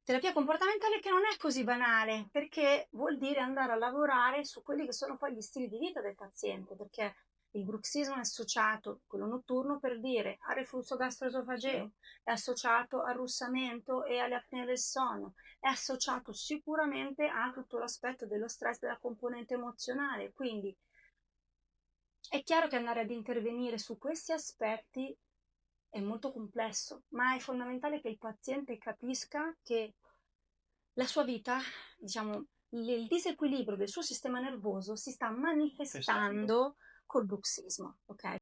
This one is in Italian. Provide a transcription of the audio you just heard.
Terapia comportamentale che non è così banale, perché vuol dire andare a lavorare su quelli che sono poi gli stili di vita del paziente, perché il bruxismo è associato, quello notturno per dire, al reflusso gastroesofageo, è associato al russamento e alle apnee del sonno, è associato sicuramente a tutto l'aspetto dello stress, della componente emozionale, quindi è chiaro che andare ad intervenire su questi aspetti è molto complesso, ma è fondamentale che il paziente capisca che la sua vita, diciamo, il disequilibrio del suo sistema nervoso si sta manifestando col bruxismo, ok?